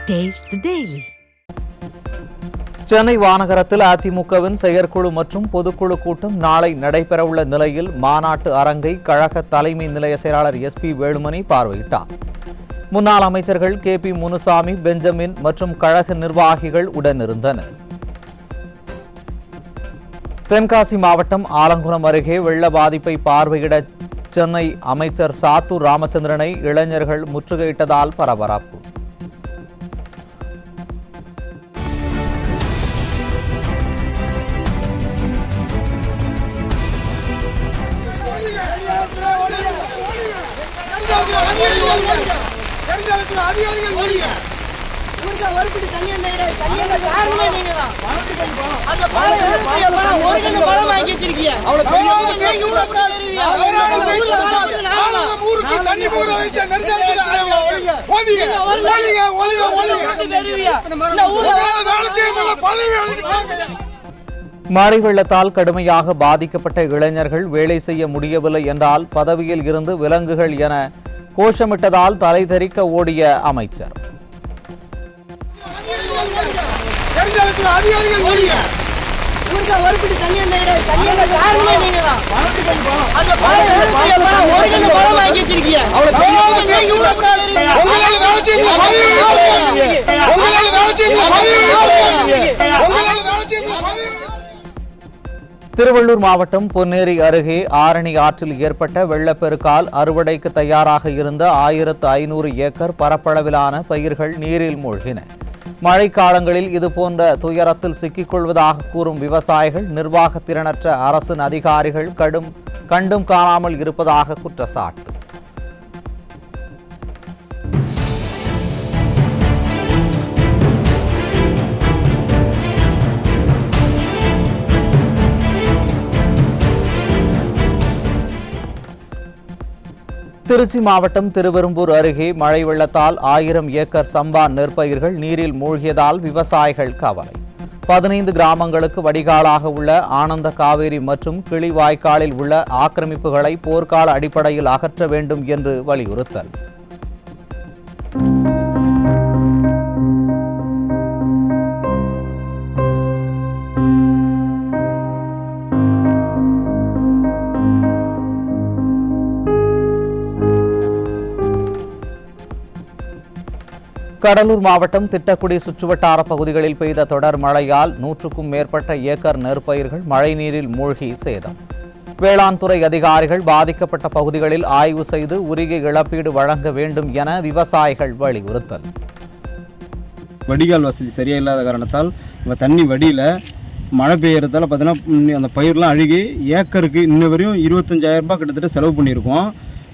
Taste the Daily. Chennai வானகரத்தில் அதிமுகவின் செயற்குழு மற்றும் பொதுக்குழு கூட்டம் நாளை நடைபெறவுள்ள நிலையில் மாநாட்டு அரங்கை கழக தலைமை நிலைய செயலாளர் SP வேலுமணி பார்வையிட்டார். முன்னாள் அமைச்சர்கள் KP முனுசாமி, பெஞ்சமின் மற்றும் கழக நிர்வாகிகள் உடனிருந்தனர். தென்காசி மாவட்டம் ஆலங்குளம் அருகே வெள்ள பாதிப்பை பார்வையிட சென்னை அமைச்சர் சாத்தூர் ராமச்சந்திரனை இளைஞர்கள் முற்றுகையிட்டதால் பரபரப்பு. மழை வெள்ளத்தால் கடுமையாக பாதிக்கப்பட்ட இளைஞர்கள் வேலை செய்ய முடியவில்லை என்றால் பதவியில் இருந்து விலங்குகள் என கோஷமிட்டதால் தலை தெறிக்க ஓடிய அமைச்சர். திருவள்ளூர் மாவட்டம் பொன்னேரி அருகே ஆரணி ஆற்றில் ஏற்பட்ட வெள்ளப்பெருக்கால் அறுவடைக்கு தயாராக இருந்த 1500 ஏக்கர் பரப்பளவிலான பயிர்கள் நீரில் மூழ்கின. மழைக்காலங்களில் இதுபோன்ற துயரத்தில் சிக்கிக்கொள்வதாக கூறும் விவசாயிகள் நிர்வாக திறனற்ற அரசின் அதிகாரிகள் கண்டும் காணாமல் இருப்பதாக குற்றச்சாட்டு. திருச்சி மாவட்டம் திருவெரும்பூர் அருகே மழை வெள்ளத்தால் 1000 ஏக்கர் சம்பா நெற்பயிர்கள் நீரில் மூழ்கியதால் விவசாயிகள் கவலை. 15 கிராமங்களுக்கு வடிகாலாக உள்ள ஆனந்த காவேரி மற்றும் கிளிவாய்க்காலில் உள்ள ஆக்கிரமிப்புகளை போர்க்கால அடிப்படையில் அகற்ற வேண்டும் என்று வலியுறுத்தல். கடலூர் மாவட்டம் திட்டக்குடி சுற்றுவட்டார பகுதிகளில் பெய்த தொடர் மழையால் 100க்கும் மேற்பட்ட ஏக்கர் நெற்பயிர்கள் மழைநீரில் மூழ்கி சேதம். வேளாண் துறை அதிகாரிகள் பாதிக்கப்பட்ட பகுதிகளில் ஆய்வு செய்து உரிய இழப்பீடு வழங்க வேண்டும் என விவசாயிகள் வலியுறுத்தல். வடிகால் வசதி சரியா இல்லாத காரணத்தால் தண்ணி வடியில் மழை பெய்யறதால பார்த்தீங்கன்னா அந்த பயிரெலாம் அழுகி ஏக்கருக்கு இன்ன வரையும் 25,000 ரூபாய் கிட்டத்தட்ட செலவு பண்ணியிருக்கோம்.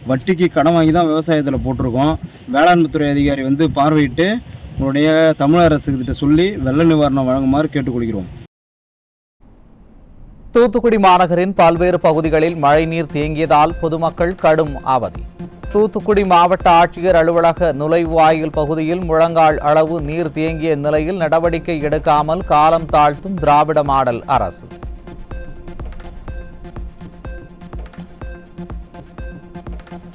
வட்டிக்கு கடன் வாங்கி தான் விவசாயத்தில் போட்டிருக்கோம். வேளாண்மைத்துறை அதிகாரி பார்வையிட்டு உங்களுடைய தமிழக அரசுகிட்ட சொல்லி வெள்ள நிவாரணம் வழங்குமாறு கேட்டுக்கொள்கிறோம். தூத்துக்குடி மாநகரின் பல்வேறு பகுதிகளில் மழைநீர் தேங்கியதால் பொதுமக்கள் கடும் அவதி. தூத்துக்குடி மாவட்ட ஆட்சியர் அலுவலக நுழைவாயில் பகுதியில் முழங்கால் அளவு நீர் தேங்கிய நிலையில் நடவடிக்கை எடுக்காமல் காலம் தாழ்த்தும் திராவிட மாடல் அரசு.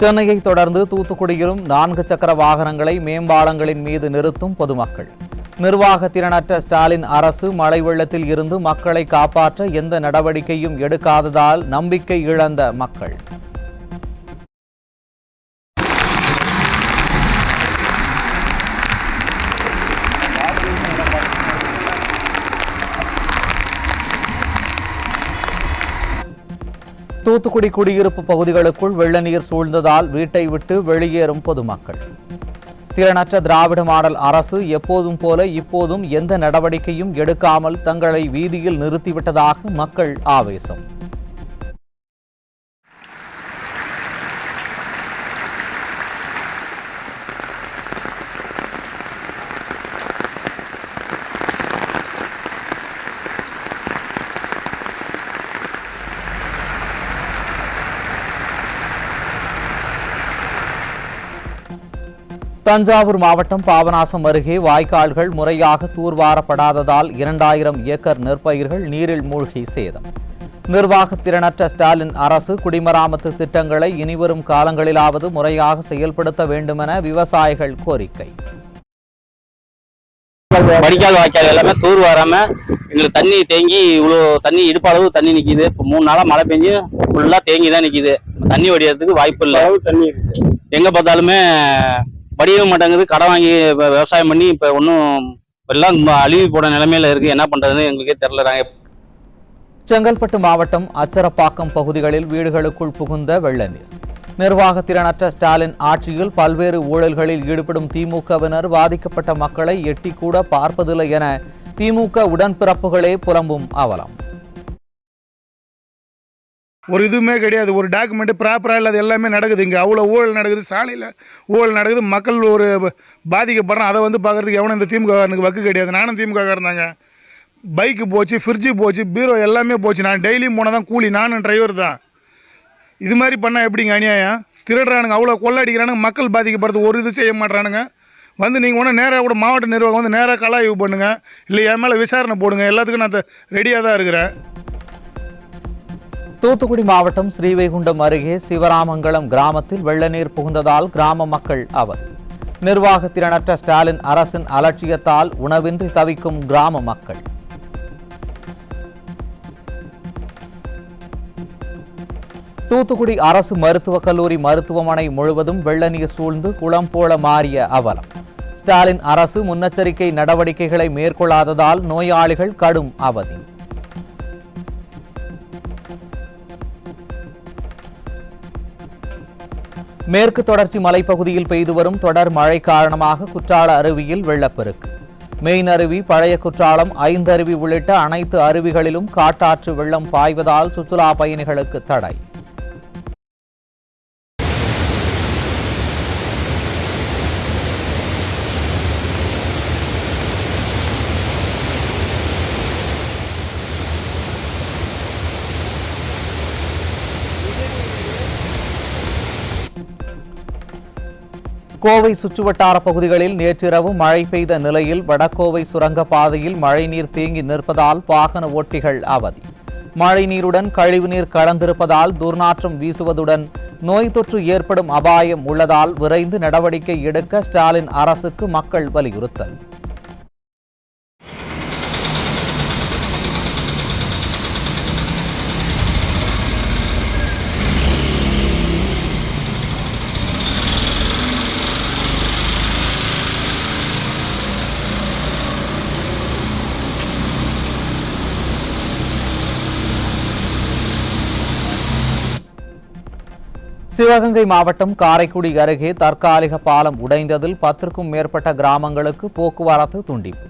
சென்னையை தொடர்ந்து தூத்துக்குடியிலும் 4 சக்கர வாகனங்களை மேம்பாலங்களின் மீது நிறுத்தும் பொதுமக்கள். நிர்வாக திறனற்ற ஸ்டாலின் அரசு மழை வெள்ளத்தில் இருந்து மக்களை காப்பாற்ற எந்த நடவடிக்கையும் எடுக்காததால் நம்பிக்கை இழந்த மக்கள். தூத்துக்குடி குடியிருப்பு பகுதிகளுக்குள் வெள்ள நீர் சூழ்ந்ததால் வீட்டை விட்டு வெளியேறும் பொதுமக்கள். திறனற்ற திராவிட மாடல் அரசு எப்போதும் போல இப்போதும் எந்த நடவடிக்கையும் எடுக்காமல் தங்களை வீதியில் நிறுத்திவிட்டதாக மக்கள் ஆவேசம். தஞ்சாவூர் மாவட்டம் பாபநாசம் அருகே வாய்க்கால்கள் முறையாக தூர்வாரப்படாததால் 2000 ஏக்கர் நெற்பயிர்கள் நீரில் மூழ்கி சேதம். நிர்வாக திறனற்ற ஸ்டாலின் அரசு குடிமராமத்து திட்டங்களை இனிவரும் காலங்களிலாவது முறையாக செயல்படுத்த வேண்டுமென விவசாயிகள் கோரிக்கை. வடிகால் வாய்க்கால் எல்லாமே தூர் வராமல் எங்களுக்கு தண்ணி தேங்கி இவ்வளோ தண்ணி இடுப்பளவு தண்ணி நிற்கிது. இப்போ 3 நாளாக மழை பெஞ்சு ஃபுல்லாக தேங்கி தான் நிற்கிது. தண்ணி வடிகிறதுக்கு வாய்ப்பு இல்லை. தண்ணி எங்கே பார்த்தாலுமே வடியவும் மாட்டேங்குது. கடன் வாங்கி விவசாயம் பண்ணி இப்போ ஒன்றும் எல்லாம் அழுகி போன நிலைமையில இருக்குது. என்ன பண்ணுறதுன்னு எங்களுக்கே தெரில. செங்கல்பட்டு மாவட்டம் அச்சரப்பாக்கம் பகுதிகளில் வீடுகளுக்குள் புகுந்த வெள்ள நீர். நிர்வாக திறனற்ற ஸ்டாலின் ஆட்சியில் பல்வேறு ஊழல்களில் ஈடுபடும் திமுகவினர் பாதிக்கப்பட்ட மக்களை எட்டி கூட பார்ப்பதில்லை என திமுக உடன்பிறப்புகளே புலம்பும் அவலம். ஒரு இதுவுமே கிடையாது. ஒரு டாக்குமெண்ட் ப்ராப்பராக இல்லாத எல்லாமே நடக்குது. இங்கே அவ்வளோ ஊழல் நடக்குது. சாலையில் ஊழல் நடக்குது. மக்கள் ஒரு பாதிக்கப்படுறோம். அதை பார்க்குறதுக்கு எவனும் இந்த திமுககாரனுக்கு வக்கு கிடையாது. நானும் திமுககாரன் தாங்க. பைக்கு போச்சு, ஃப்ரிட்ஜு போச்சு, பீரோ எல்லாமே போச்சு. நான் டெய்லியும் போனால் தான் கூலி. நானும் டிரைவர் தான். இது மாதிரி பண்ணால் எப்படிங்க அநியாயம்? திருடுறானுங்க, அவ்வளோ கொள்ளடிக்கிறானுங்க. மக்கள் பாதிக்கப்படுறது ஒரு இது செய்ய மாட்றானுங்க. நீங்கள் ஒன்று நேராக கூட மாவட்ட நிர்வாகம் நேராக கலாய்வு பண்ணுங்கள், இல்லை என் மேலே விசாரணை போடுங்க. எல்லாத்துக்கும் நான் ரெடியாக தான் இருக்கிறேன். தூத்துக்குடி மாவட்டம் ஸ்ரீவைகுண்டம் அருகே சிவராமங்கலம் கிராமத்தில் வெள்ள நீர் புகுந்ததால் கிராம மக்கள் அவதி. நிர்வாக திறனற்ற ஸ்டாலின் அரசின் அலட்சியத்தால் உணவின்றி தவிக்கும் கிராம மக்கள். தூத்துக்குடி அரசு மருத்துவக் கல்லூரி மருத்துவமனை முழுவதும் வெள்ள நீர் சூழ்ந்து குளம் போல மாறிய அவலம். ஸ்டாலின் அரசு முன்னெச்சரிக்கை நடவடிக்கைகளை மேற்கொள்ளாததால் நோயாளிகள் கடும் அவதி. மேற்கு தொடர்ச்சி மலைப்பகுதியில் பெய்து வரும் தொடர் மழை காரணமாக குற்றால அருவியில் வெள்ளப்பெருக்கு. மெயின் அருவி, பழைய குற்றாலம், ஐந்தருவி உள்ளிட்ட அனைத்து அருவிகளிலும் காட்டாற்று வெள்ளம் பாய்வதால் சுற்றுலா பயணிகளுக்கு தடை. கோவை சுற்றுவட்டார பகுதிகளில் நேற்றிரவு மழை பெய்த நிலையில் வடகோவை சுரங்கப்பாதையில் மழைநீர் தேங்கி நிற்பதால் வாகன ஓட்டிகள் அவதி. மழைநீருடன் கழிவுநீர் கலந்திருப்பதால் துர்நாற்றம் வீசுவதுடன் நோய் தொற்று ஏற்படும் அபாயம் உள்ளதால் விரைந்து நடவடிக்கை எடுக்க ஸ்டாலின் அரசுக்கு மக்கள் வலியுறுத்தல். சிவகங்கை மாவட்டம் காரைக்குடி அருகே தற்காலிக பாலம் உடைந்ததில் 10க்கும் மேற்பட்ட கிராமங்களுக்கு போக்குவரத்து துண்டிப்பு.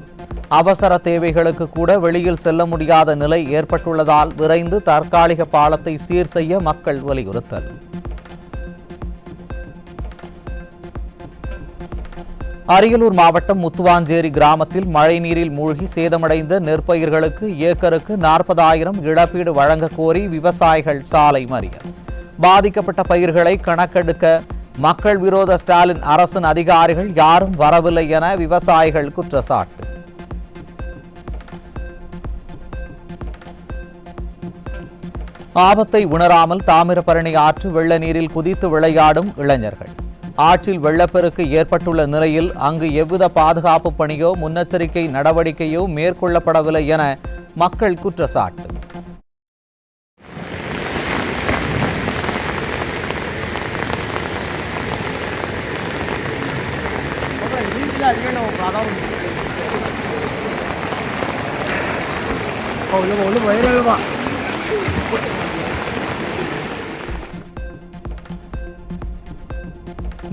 அவசர தேவைகளுக்கு கூட வெளியில் செல்ல முடியாத நிலை ஏற்பட்டுள்ளதால் விரைந்து தற்காலிக பாலத்தை சீர் செய்ய மக்கள் வலியுறுத்தல். அரியலூர் மாவட்டம் முத்துவாஞ்சேரி கிராமத்தில் மழைநீரில் மூழ்கி சேதமடைந்த நெற்பயிர்களுக்கு ஏக்கருக்கு 40,000 இழப்பீடு வழங்க கோரி விவசாயிகள் சாலை மறியல். பாதிக்கப்பட்ட பயிர்களை கணக்கெடுக்க மக்கள் விரோத ஸ்டாலின் அரசின் அதிகாரிகள் யாரும் வரவில்லை என விவசாயிகள் குற்றச்சாட்டு. ஆபத்தை உணராமல் தாமிரபரணி ஆற்று வெள்ள நீரில் குதித்து விளையாடும் இளைஞர்கள். ஆற்றில் வெள்ளப்பெருக்கு ஏற்பட்டுள்ள நிலையில் அங்கு எவ்வித பாதுகாப்பு பணியோ முன்னெச்சரிக்கை நடவடிக்கையோ மேற்கொள்ளப்படவில்லை என மக்கள் குற்றச்சாட்டு.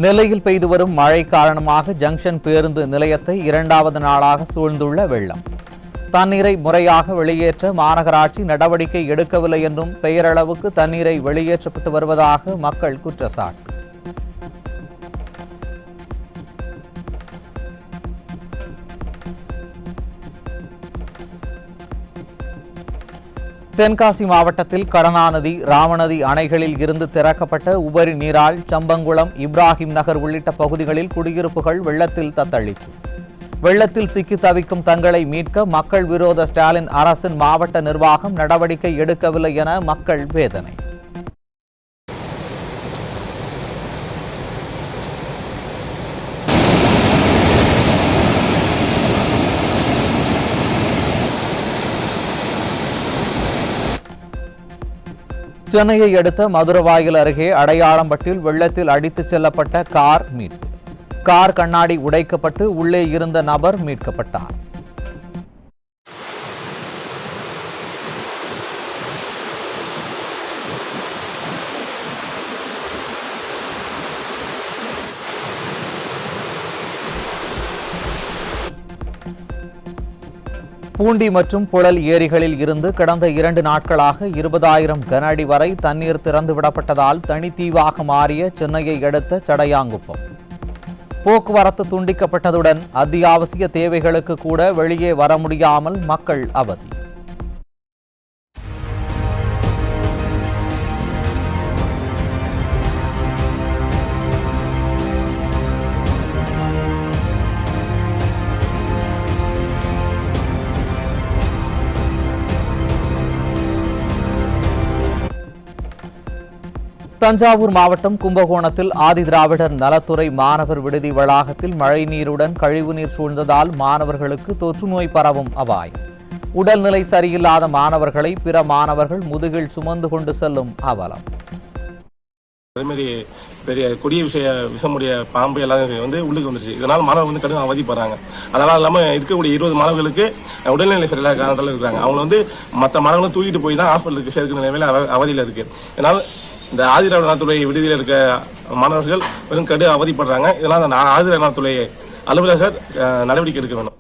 நெல்லையில் பெய்து வரும் மழை காரணமாக ஜங்ஷன் பேருந்து நிலையத்தை 2வது நாளாக சூழ்ந்துள்ள வெள்ளம். தண்ணீரை முறையாக வெளியேற்ற மாநகராட்சி நடவடிக்கை எடுக்கவில்லை என்றும் பெயரளவுக்கு தண்ணீரை வெளியேற்றப்பட்டு வருவதாக மக்கள் குற்றச்சாட்டு. தென்காசி மாவட்டத்தில் கடனாநதி, ராமநதி அணைகளில் இருந்து திறக்கப்பட்ட உபரி நீரால் சம்பங்குளம், இப்ராஹிம் நகர் உள்ளிட்ட பகுதிகளில் குடியிருப்புகள் வெள்ளத்தில் தத்தளிப்பு. வெள்ளத்தில் சிக்கி தவிக்கும் தங்களை மீட்க மக்கள் விரோத ஸ்டாலின் அரசின் மாவட்ட நிர்வாகம் நடவடிக்கை எடுக்கவில்லை என மக்கள் வேதனை. சென்னையை அடுத்த மதுரவாயல் அருகே அடையாளம்பட்டில் வெள்ளத்தில் அடித்துச் செல்லப்பட்ட கார் மீட்பு. கார் கண்ணாடி உடைக்கப்பட்டு உள்ளே இருந்த நபர் மீட்கப்பட்டார். பூண்டி மற்றும் புழல் ஏரிகளில் இருந்து கடந்த 2 நாட்களாக 20,000 கன அடி வரை தண்ணீர் திறந்துவிடப்பட்டதால் தனித்தீவாக மாறிய சென்னையை அடுத்த சடையாங்குப்பம். போக்குவரத்து துண்டிக்கப்பட்டதுடன் அத்தியாவசிய தேவைகளுக்கு கூட வெளியே வர முடியாமல் மக்கள் அவதி. தஞ்சாவூர் மாவட்டம் கும்பகோணத்தில் ஆதிதிராவிடர் நலத்துறை மாணவர் விடுதி வளாகத்தில் மழைநீருடன் கழிவுநீர் சூழ்ந்ததால் மாணவர்களுக்கு தொற்றுநோய் பரவும் அபாயம். உடல்நிலை சரியில்லாத மாணவர்களை பிற மாணவர்கள் முதுகில் சுமந்து கொண்டு செல்லும் அவலம். அதேமாதிரி பெரிய கொடிய விஷமுடைய பாம்பு எல்லாம் உள்ளுக்கு வந்துருச்சு. இதனால் மாணவர்கள் கடும் அவதிப்படுறாங்க. அதெல்லாம் இல்லாமல் இருக்கக்கூடிய 20 மாணவர்களுக்கு உடல்நிலை சரியில்லாத காரணத்தால் இருக்கிறாங்க. அவங்க மற்ற மாணவர்களும் தூக்கிட்டு போய் தான் ஹாஸ்பிட்டலுக்கு சேர்க்கிற நிலைமையில் அவதியில் இருக்குது. இதனால் இந்த ஆதிதிராவிடர் நலத்துறை விடுதியில் இருக்க மாணவர்கள் வெறும் கடு அவதிப்படுறாங்க. இதனால் ஆதிதிராவிடர் நலத்துறை அலுவலகர் நடவடிக்கை எடுக்க வேண்டும்.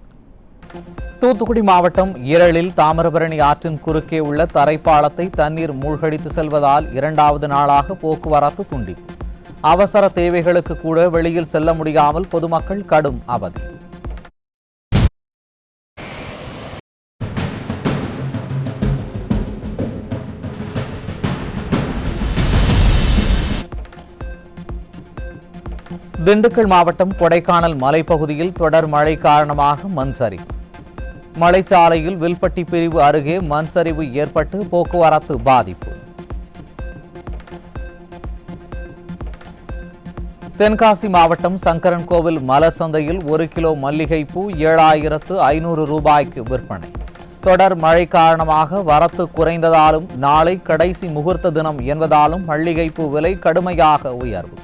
தூத்துக்குடி மாவட்டம் இரளில் தாமிரபரணி ஆற்றின் குறுக்கே உள்ள தரைப்பாலத்தை தண்ணீர் மூழ்கடித்து செல்வதால் 2வது நாளாக போக்குவரத்து துண்டிப்பு. அவசர தேவைகளுக்கு கூட வெளியில் செல்ல முடியாமல் பொதுமக்கள் கடும் அவதி. திண்டுக்கல் மாவட்டம் கொடைக்கானல் மலைப்பகுதியில் தொடர் மழை காரணமாக மண் சரிவு. மலைச்சாலையில் வில்பட்டி பிரிவு அருகே மண் சரிவு ஏற்பட்டு போக்குவரத்து பாதிப்பு. தென்காசி மாவட்டம் சங்கரன்கோவில் மலர் சந்தையில் 1 கிலோ மல்லிகைப்பூ 7,500 ரூபாய்க்கு விற்பனை. தொடர் மழை காரணமாக வரத்து குறைந்ததாலும் நாளை கடைசி முகூர்த்த தினம் என்பதாலும் மல்லிகைப்பூ விலை கடுமையாக உயர்வு.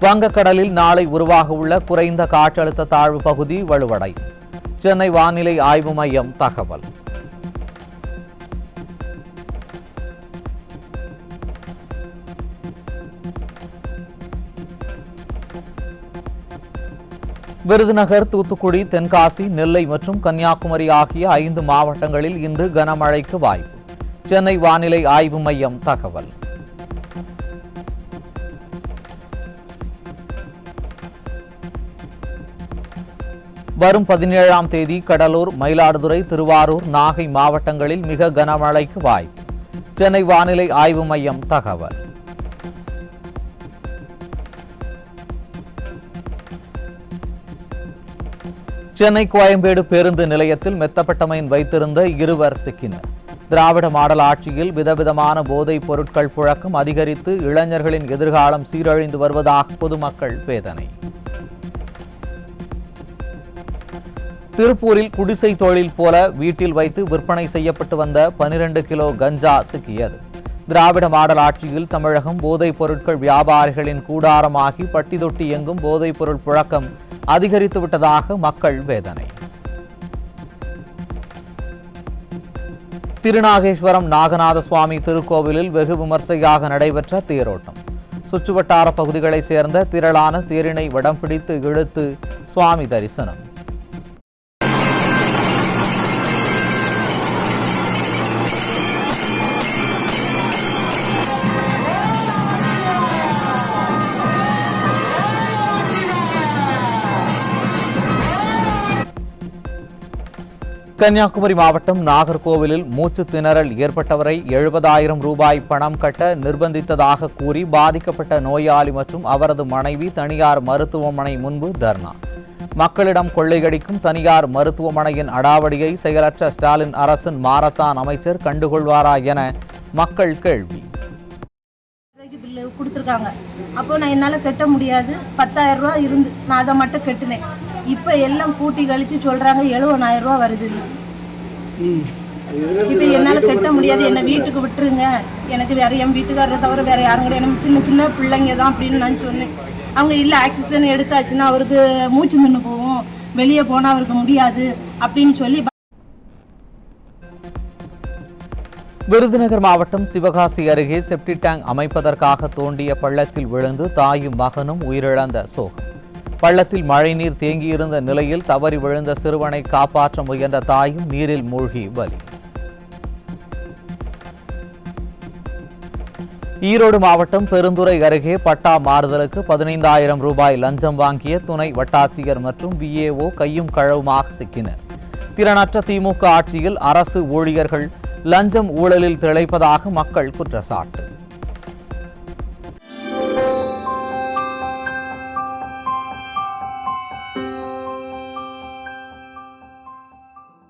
வங்கக்கடலில் நாளை உருவாக உள்ள குறைந்த காற்றழுத்த தாழ்வு பகுதி வலுவடையும். சென்னை வானிலை ஆய்வு மையம் தகவல். விருதுநகர், தூத்துக்குடி, தென்காசி, நெல்லை மற்றும் கன்னியாகுமரி ஆகிய 5 மாவட்டங்களில் இன்று கனமழைக்கு வாய்ப்பு. சென்னை வானிலை ஆய்வு மையம் தகவல். வரும் 17ஆம் தேதி கடலூர், மயிலாடுதுறை, திருவாரூர், நாகை மாவட்டங்களில் மிக கனமழைக்கு வாய்ப்பு. சென்னை வானிலை ஆய்வு மையம் தகவல். சென்னை கோயம்பேடு பேருந்து நிலையத்தில் மெத்தப்பட்ட மீன் வைத்திருந்த 2 சிக்கினர். திராவிட மாடல் ஆட்சியில் விதவிதமான போதைப் பொருட்கள் புழக்கம் அதிகரித்து இளைஞர்களின் எதிர்காலம் சீரழிந்து வருவதாக பொதுமக்கள் வேதனை. திருப்பூரில் குடிசை தொழில் போல வீட்டில் வைத்து விற்பனை செய்யப்பட்டு வந்த 12 கிலோ கஞ்சா சிக்கியது. திராவிட மாடல் ஆட்சியில் தமிழகம் போதைப் பொருட்கள் வியாபாரிகளின் கூடாரமாகி பட்டி தொட்டி எங்கும் போதைப் பொருள் புழக்கம் அதிகரித்து விட்டதாக மக்கள் வேதனை. திருநாகேஸ்வரம் நாகநாத சுவாமி திருக்கோவிலில் வெகு விமர்சையாக நடைபெற்ற தேரோட்டம். சுற்றுவட்டார பகுதிகளைச் சேர்ந்த திரளான தேரினை வடம் பிடித்து இழுத்து சுவாமி தரிசனம். கன்னியாகுமரி மாவட்டம் நாகர்கோவிலில் மூச்சு திணறல் ஏற்பட்டவரை 70,000 ரூபாய் பணம் கட்ட நிர்பந்தித்ததாக கூறி பாதிக்கப்பட்ட நோயாளி மற்றும் அவரது மனைவி தனியார் மருத்துவமனை முன்பு தர்ணா. மக்களிடம் கொள்ளையடிக்கும் தனியார் மருத்துவமனையின் அடாவடியை செயலற்ற ஸ்டாலின் அரசின் மாரத்தான் அமைச்சர் கண்டுகொள்வாரா என மக்கள் கேள்வி. கொடுத்துருக்காங்க. அப்போ நான் என்னால் கட்ட முடியாது. 10,000 ரூபா இருந்து நான் அதை மட்டும் கட்டினேன். இப்போ எல்லாம் கூட்டி கழிச்சு சொல்கிறாங்க 70,000 ரூபா வருது. இப்போ என்னால் கட்ட முடியாது, என்னை வீட்டுக்கு விட்டுருங்க, எனக்கு வேற என் வீட்டுக்காரரை தவிர வேற யாரும் கிடையாது, எனக்கு சின்ன சின்ன பிள்ளைங்க தான் அப்படின்னு நான் சொன்னேன். அவங்க இல்லை ஆக்சிஜன் எடுத்தாச்சுன்னா அவருக்கு மூச்சு நின்று போகும், வெளியே போனால் அவருக்கு முடியாது அப்படின்னு சொல்லி. விருதுநகர் மாவட்டம் சிவகாசி அருகே செப்டிக் டேங்க் அமைப்பதற்காக தோண்டிய பள்ளத்தில் விழுந்து தாயும் மகனும் உயிரிழந்த சோகம். பள்ளத்தில் மழைநீர் தேங்கியிருந்த நிலையில் தவறி விழுந்த சிறுவனை காப்பாற்ற முயன்ற தாயும் நீரில் மூழ்கி பலி. ஈரோடு மாவட்டம் பெருந்துறை அருகே பட்டா மாறுதலுக்கு 15,000 ரூபாய் லஞ்சம் வாங்கிய துணை வட்டாட்சியர் மற்றும் VAO கையும் களவுமாக சிக்கினர். திறனற்ற திமுக ஆட்சியில் அரசு ஊழியர்கள் லஞ்சம் ஊழலில் திளைப்பதாக மக்கள் குற்றச்சாட்டு.